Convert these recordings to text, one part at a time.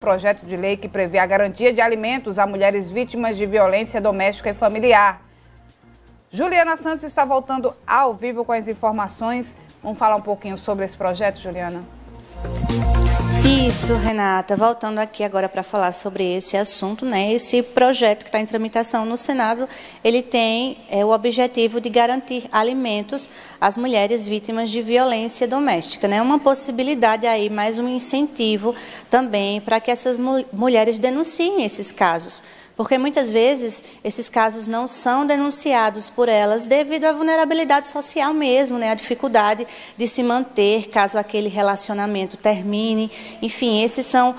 projeto de lei que prevê a garantia de alimentos a mulheres vítimas de violência doméstica e familiar. Juliana Santos está voltando ao vivo com as informações. Vamos falar um pouquinho sobre esse projeto, Juliana? Isso, Renata. Voltando aqui agora para falar sobre esse assunto, né? Esse projeto que está em tramitação no Senado, ele tem o objetivo de garantir alimentos às mulheres vítimas de violência doméstica, né? Uma possibilidade aí, mais um incentivo também para que essas mulheres denunciem esses casos. Porque muitas vezes esses casos não são denunciados por elas devido à vulnerabilidade social mesmo, né? A dificuldade de se manter caso aquele relacionamento termine. Enfim, esses são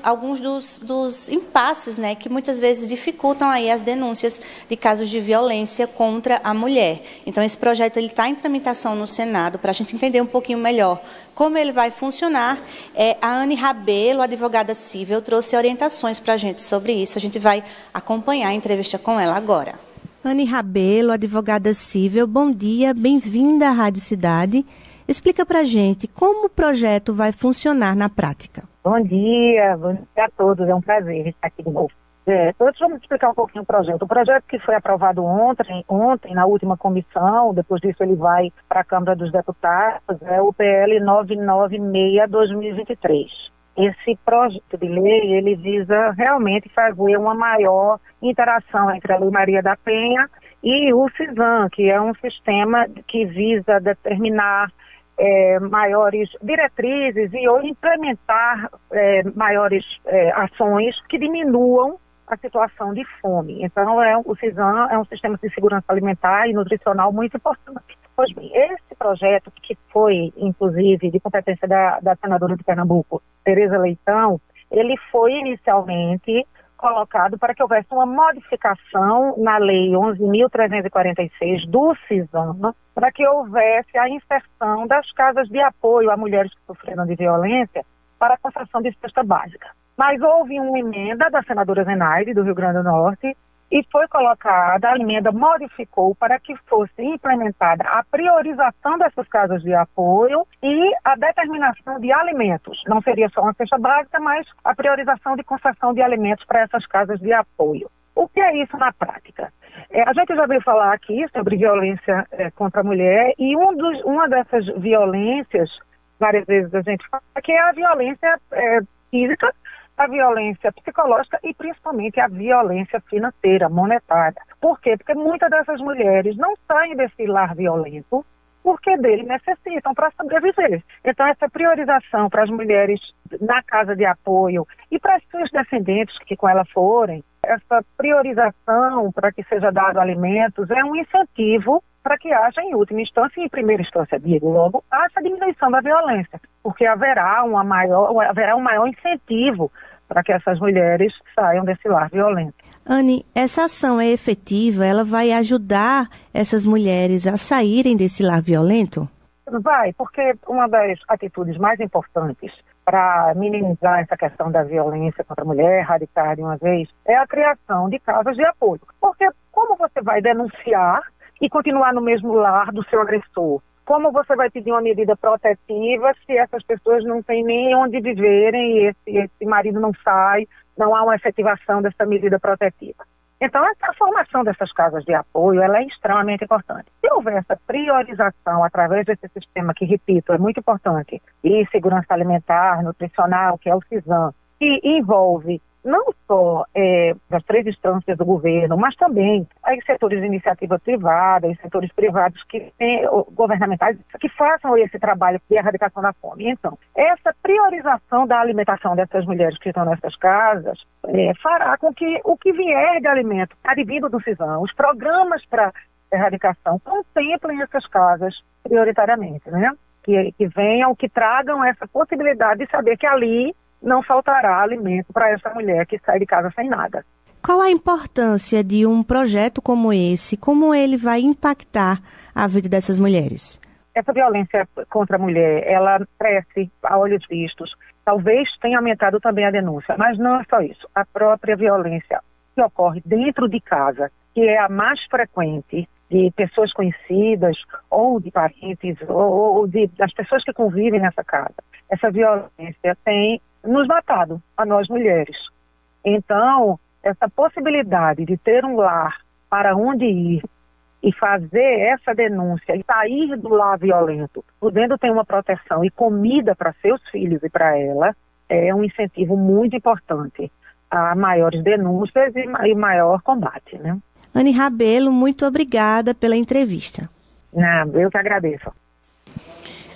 alguns dos impasses, né? Que muitas vezes dificultam aí as denúncias de casos de violência contra a mulher. Então, esse projeto está em tramitação no Senado para a gente entender um pouquinho melhor como ele vai funcionar. A Anne Rabelo, advogada civil, trouxe orientações para a gente sobre isso. A gente vai acompanhar a entrevista com ela agora. Anne Rabelo, advogada civil, bom dia, bem-vinda à Rádio Cidade. Explica para a gente como o projeto vai funcionar na prática. Bom dia a todos, é um prazer estar aqui de novo. Vamos explicar um pouquinho o projeto. O projeto que foi aprovado ontem na última comissão, depois disso ele vai para a Câmara dos Deputados, é o PL 996/2023. Esse projeto de lei, ele visa realmente fazer uma maior interação entre a Lei Maria da Penha e o CISAM, que é um sistema que visa determinar maiores diretrizes e ou implementar maiores ações que diminuam a situação de fome. Então, o CISAM é um sistema de segurança alimentar e nutricional muito importante. Pois bem, esse projeto, que foi, inclusive, de competência da senadora de Pernambuco, Tereza Leitão, ele foi inicialmente colocado para que houvesse uma modificação na Lei 11.346 do CISAM, para que houvesse a inserção das casas de apoio a mulheres que sofreram de violência para a concessão de cesta básica. Mas houve uma emenda da senadora Zenaide, do Rio Grande do Norte, e foi colocada, a emenda modificou para que fosse implementada a priorização dessas casas de apoio e a determinação de alimentos. Não seria só uma cesta básica, mas a priorização de concessão de alimentos para essas casas de apoio. O que é isso na prática? A gente já veio falar aqui sobre violência contra a mulher e uma dessas violências, várias vezes a gente fala, que é a violência física, a violência psicológica e principalmente a violência financeira, monetária. Por quê? Porque muitas dessas mulheres não saem desse lar violento porque dele necessitam para sobreviver. Então, essa priorização para as mulheres na casa de apoio e para as suas descendentes que com ela forem, essa priorização para que seja dado alimentos é um incentivo para que haja, em última instância, e em primeira instância, digo logo, haja diminuição da violência, porque haverá um maior incentivo para que essas mulheres saiam desse lar violento. Anne, essa ação é efetiva? Ela vai ajudar essas mulheres a saírem desse lar violento? Vai, porque uma das atitudes mais importantes para minimizar essa questão da violência contra a mulher, erradicar de uma vez, é a criação de casas de apoio. Porque como você vai denunciar e continuar no mesmo lar do seu agressor? Como você vai pedir uma medida protetiva se essas pessoas não têm nem onde viverem e esse marido não sai, não há uma efetivação dessa medida protetiva? Então, a formação dessas casas de apoio ela é extremamente importante. Se houver essa priorização através desse sistema, que, repito, é muito importante, e segurança alimentar, nutricional, que é o CISAM, que envolve não só as três instâncias do governo, mas também os setores de iniciativa privada, os setores privados governamentais que façam esse trabalho de erradicação da fome. Então, essa priorização da alimentação dessas mulheres que estão nessas casas fará com que o que vier de alimento advindo do CISAM, os programas para erradicação, contemplem essas casas prioritariamente, né? Que venham, que tragam essa possibilidade de saber que ali não faltará alimento para essa mulher que sai de casa sem nada. Qual a importância de um projeto como esse? Como ele vai impactar a vida dessas mulheres? Essa violência contra a mulher, ela cresce a olhos vistos. Talvez tenha aumentado também a denúncia, mas não é só isso. A própria violência que ocorre dentro de casa, que é a mais frequente, de pessoas conhecidas ou de parentes ou das pessoas que convivem nessa casa. Essa violência tem nos matado, a nós mulheres. Então, essa possibilidade de ter um lar para onde ir e fazer essa denúncia e sair do lar violento, podendo ter uma proteção e comida para seus filhos e para ela, é um incentivo muito importante a maiores denúncias e maior combate, né? Anne Rabelo, muito obrigada pela entrevista. Eu que agradeço.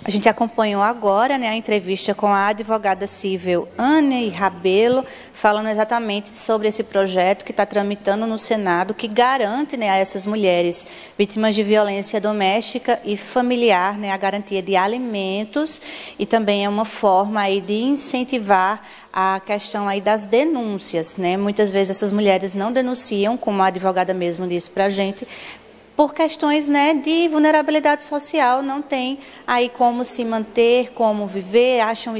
A gente acompanhou agora, né, a entrevista com a advogada civil Anne Rabelo, falando exatamente sobre esse projeto que está tramitando no Senado, que garante, né, a essas mulheres vítimas de violência doméstica e familiar, né, a garantia de alimentos, e também é uma forma aí de incentivar a questão aí das denúncias, né? Muitas vezes essas mulheres não denunciam, como a advogada mesmo disse para a gente, por questões, né, de vulnerabilidade social, não tem aí como se manter, como viver, acham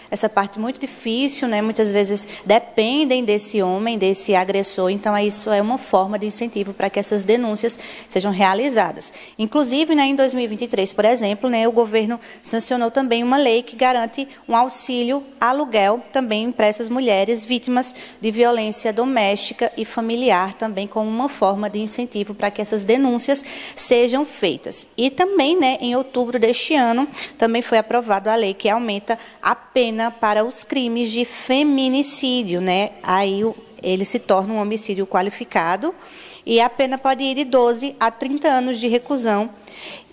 essa parte muito difícil, né, muitas vezes dependem desse homem, desse agressor, então isso é uma forma de incentivo para que essas denúncias sejam realizadas. Inclusive, né, em 2023, por exemplo, né, o governo sancionou também uma lei que garante um auxílio aluguel também para essas mulheres vítimas de violência doméstica e familiar, também como uma forma de incentivo para que essas denúncias sejam feitas. E também, né, em outubro deste ano, também foi aprovada a lei que aumenta a pena para os crimes de feminicídio, né? Aí ele se torna um homicídio qualificado e a pena pode ir de 12 a 30 anos de reclusão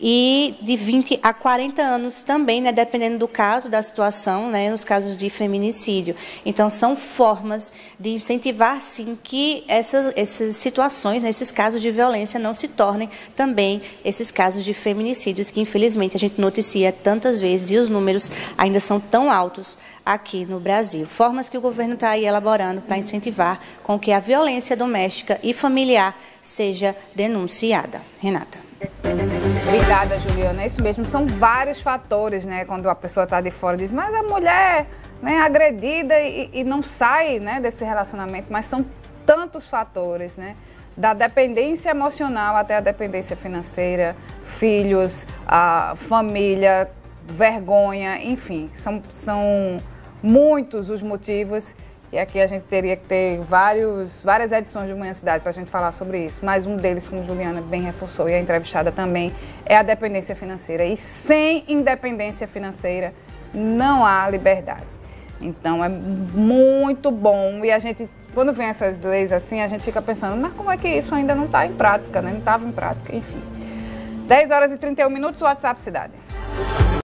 e de 20 a 40 anos também, né, dependendo do caso, da situação, né, nos casos de feminicídio. Então, são formas de incentivar, sim, que essas situações, né, esses casos de violência não se tornem também esses casos de feminicídios que, infelizmente, a gente noticia tantas vezes e os números ainda são tão altos aqui no Brasil. Formas que o governo está aí elaborando para incentivar com que a violência doméstica e familiar seja denunciada. Renata. Obrigada, Juliana. É isso mesmo, são vários fatores, né? Quando a pessoa está de fora, diz, mas a mulher, né, agredida e não sai, né, desse relacionamento, mas são tantos fatores, né? Da dependência emocional até a dependência financeira, filhos, a família, vergonha, enfim, são muitos os motivos. E aqui a gente teria que ter várias edições de Manhã Cidade para a gente falar sobre isso. Mas um deles, como Juliana bem reforçou e a entrevistada também, é a dependência financeira. E sem independência financeira não há liberdade. Então é muito bom. E a gente, quando vem essas leis assim, a gente fica pensando, mas como é que isso ainda não está em prática, né? Não estava em prática, enfim. 10 horas e 31 minutos, WhatsApp Cidade.